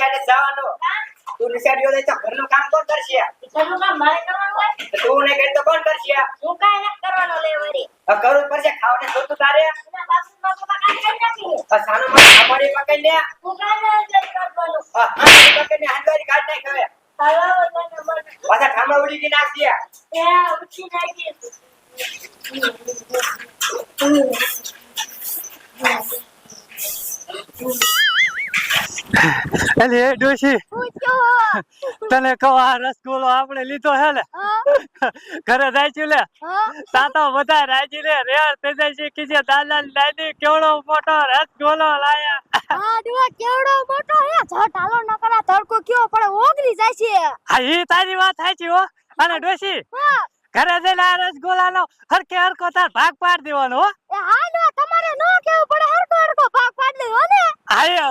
નિશાળે જવાનો તું નિશાળે ગયો તો ઘરનું કામ કોણ કરશે ઘરનું કામ મારે કરવાનું હોય તું ને કે તો કોણ કરશે હું કાઈ ન કરવાનો લે વરી કરવું પડશે ખાવાને જોતું તારે એના બાપુ કાઈ કરી નાખી સાનો માં સાંભળી પકડી લે હું કાઈ ન કરવાનું હાંડી પકડીને હાંડવારી કાઢ નાખ હવે હાલો પાછા ઠામડા ઉડી ગઈ નાખ દે એ ઉઠી નાખી અલે ડોશી તને કહો આ રસગુલ્લો આપણે લીધો હે ને ઘરે જાય છે લે તાતો બધા રાજી રે રેર થઈ જાય છે કે જે દાદા દાદી કેવડો મોટો રસગુલ્લો લાયા હા દુઆ કેવડો મોટો હે જટ હાલો ન કરા તડકો કયો પડે ઓગળી જાય છે હા ઈ તારી વાત થાય છે હો અને ડોશી ઘરે જઈને આ રસગુલ્લાનો હરકે હરકો તાર ભાગ પાડ દેવાનો હો એ હા નો તમારે નો કેવું પડે હરકો હરકો ભાગ પાડ લેવો ને હાય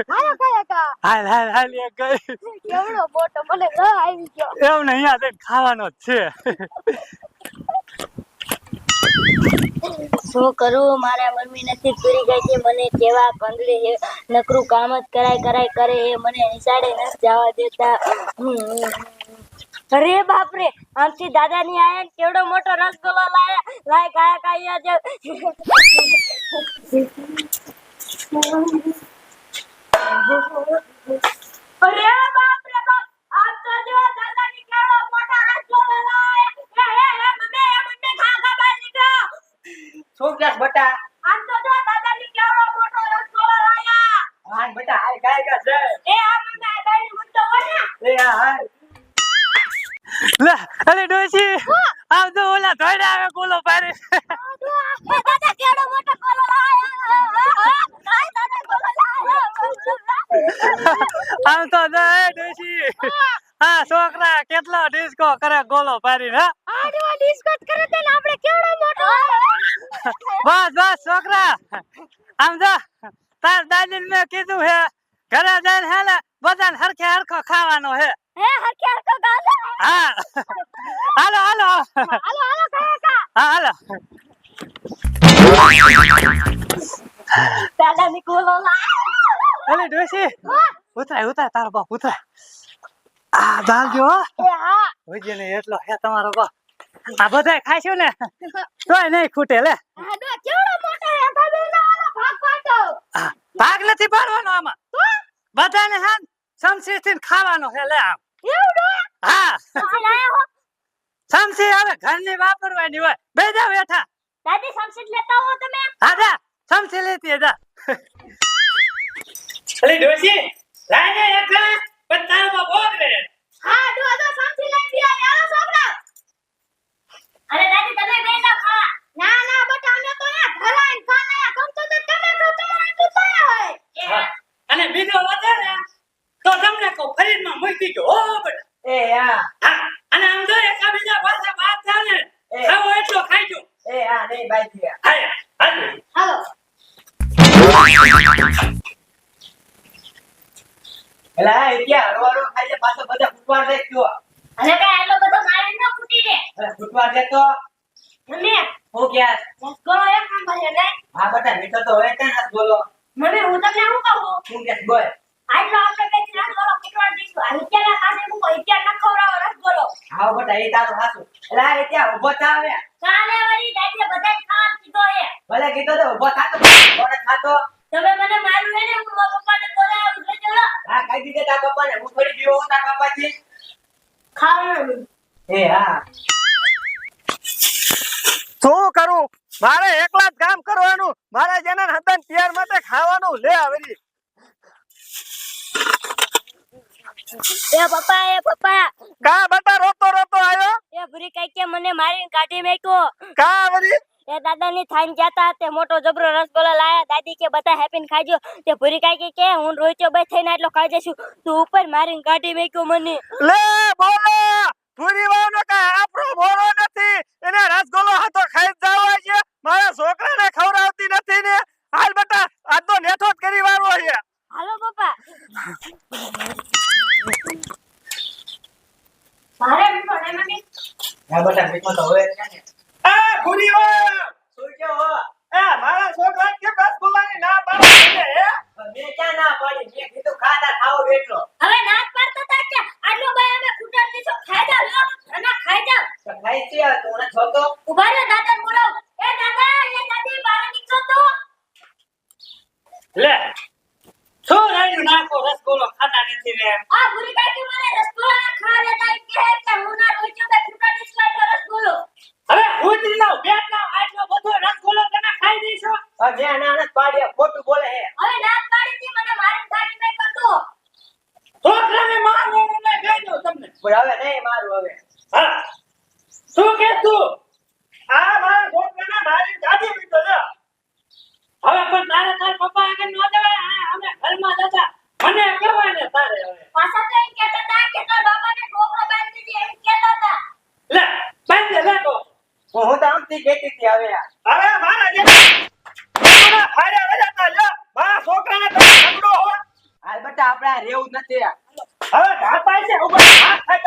હાલો કાકા હાલ હાલ હાલ એ ગઈ કેવડો મોટો મને ન આવી ગયો એવું ને અહીંયા તો ખાવાનો જ છે શું કરું મારા મમ્મી નથી પૂરી ગઈ છે મને કેવા કંદડે હે નકરું કામ જ કરાય કરે હે મને નિશાળે ન જવા દેતા અરે બાપ રે આમથી દાદા ની આયા કેવડો મોટો રસગુલ્લો લાય કાયા જે અરે બાપ રે બાપ આપ તો જો દાદા ની કેવડો મોટો રસગુલ્લો લાયા હે મમ્મી ખા બાર નીકળો શું ક્લાસ બટા આમ તો જો દાદા ની કેવડો મોટો રસગુલ્લો લાયા હા બેટા હાલ ગાય છે એ આ મમ્મી આ ગાડી મુંડો હોય ને એ હા લે અરે ડોશી આમ તો ઓલા ધોઈને આવે ગોલો પાડી એ દાદા કેવડો મોટો ગોલો લાયા કાઈ દાદા ગોલો લાયા આમ તો દે ડોશી હા છોકરા કેટલો ડિસ્કો કરે ગોલો પાડીને હા આડો ડિસ્કો કરે તે આપણે કેવડો મોટો બસ બસ છોકરા આમ જા તાર દાદીને મેં કીધું હે ઘરે જઈને હે ને બધાને હરખે હરખો ખાવાનો હે હે હરકે હરકો ગાલે હા હાલો હાલો હાલો કાકા હા હાલો દાદા ની ગોલો લાયા અરે ડોશી ઉતરાય તારો બાપ ઉતરાય આ જાલજો એ હા હોજે ને એટલો હે તમારો બાપ આ બધાય ખાશું ને તોય નહીં ખૂટે લે આડો કેવડો મોટો હે તમે ના આલો ભાગ પાડો ભાગ નથી પાડવાનો આમાં બધાને હા સમસીથી ખાવાનો છે લે આમ એવડો હા લાયા હો સમસી હવે ઘરની વાપરવાની હોય બે જાવ બેઠા દાદી સમસીટ લેતા હો તમે હા જા સમસી લેતી જા અરે ડોશી લાઈને એકલા પણ તારો બાપ ભોગ રે હા દો સમસી લઈ દિયા આલો છોકરા અરે દાદી તમે બેટા ખા ના બટા અમે તો આ ઘરાઈન ખાના ગમતો તો તમે તો તમારે તો થાય હોય અને બીજો વધે ને તો તમને કો ફરીદમાં મૂકી દો હો બેટા એ હા અને આમ જો એકા બીજા ભાષા વાત થાય ને ખાવો એટલો ખાઈજો એ હા નહીં બાઈ હાલ હાલો એલા એ ક્યાં હરવારો ખાઈને પાછો બધા ફૂટવાર દે કયો અને કઈ આટલો બધો મારે ન ફૂટી રે ફૂટવાર દે તો મને હું ક્યાં ગોળો એક નંબર હે ને હા બેટા મીઠો તો હોય કે ના બોલો મને હું તમને શું કહું હું કે બોલ આટલો આપણે કઈ રસ ગોળો ફૂટવા દીધું આ હિત્યાના કાને હું હિત્યા ન ખવડાવો રસ ગોળો આવો બેટા એ તારું હાસું એલા એ ક્યાં ઊભો થા આવે કાલે વળી દાદીએ બધાય ખાવા કીધો હે ભલે કીધો તો ઊભો થાતો કોને ખાતો તમે મને માર્યું હે ને હું મારા પપ્પાને બોલાવ્યો ઉઠે ચલો હા કઈ દીધે તા પપ્પાને હું થોડી દીવો તા પપ્પાથી ખાવાનું એ હા શું કરું મારે એકલા જ કામ કરવાનું મારે જેને હતા તૈયાર માટે ખાવાનું લે આવરી એ પપ્પા કા બટા રોતો આવ્યો એ ભૂરી કઈ કે મને મારીને કાઢી મેક્યો કા આવરી એ દાદાની થાઈને જાતા તે મોટો જબરો રસગોલ્લો લાયા દાદી કે બધા હેપીને ખાજો તે ભૂરી કઈ કે હું રોઈચો બે થઈને એટલો ખાઈ જશું તું ઉપર મારીને કાઢી મેક્યો મને લે બોલો પૂરી વાવનો કા આપણો બોલો નથી એને રસગોલ્લો હાથો ખાઈ જ જાવ છે મારા છોકરાને ખવડાવતી નથી ને હાલ બટા આ તો નેઠો જ કરી વાળો છે હાલો પપ્પા મારે મીઠો ને મમ્મી હા બેટા મીઠો તો હોય જ ને આ પૂરી વાવ શું કેવો હો મારા છોકરા કે રસગોલ્લાની ના પાડે હે મેં ક્યાં ના પાડી મેં કીધું ખાતા ખાઓ બેઠો લે શું રાયડું નાખો રસગુલ્લો ખાતા નથી ને આ ભૂરી કાકી મને રસગુલ્લા ખાવે નહીં કહે કે હું ના રોજો કે ફૂટાની સ્લાઈડ રસગુલ્લો હવે ઉતરી લાવ બેટ લાવ આટલો બધો રસગુલ્લો તમે ખાઈ દઈશો હવે નાનક પાડ્યા ખોટું બોલે હે હવે નાક પાડી દી મને મારી થાળી નહીં કરતો છોકરાને મારવાનું ને કહી દઉં તમને પણ હવે નહીં મારું હવે હા શું કે તું આ મારા છોકરાને મારી ગાડી મીઠો છે હવે પણ તારે તાર પપ્પા આગળ ન જવાય અમે ઘરમાં જતા મને કહેવાય ને તારે હવે પાછા તો એમ કહેતા હતા કે તાર બાપાને ઠોકરો બાંધી દીધી એમ કહેતા હતા લે બાંધે લે તો હું તો આમથી કહેતી હતી હવે હવે મારા જે છોકરા ફાડે વજાતા લે મારા છોકરાને તમે ઝઘડો હો હાલ બટા આપણે આ રેવું નથી હવે ઢાપાય છે ઉપર હાથ થાય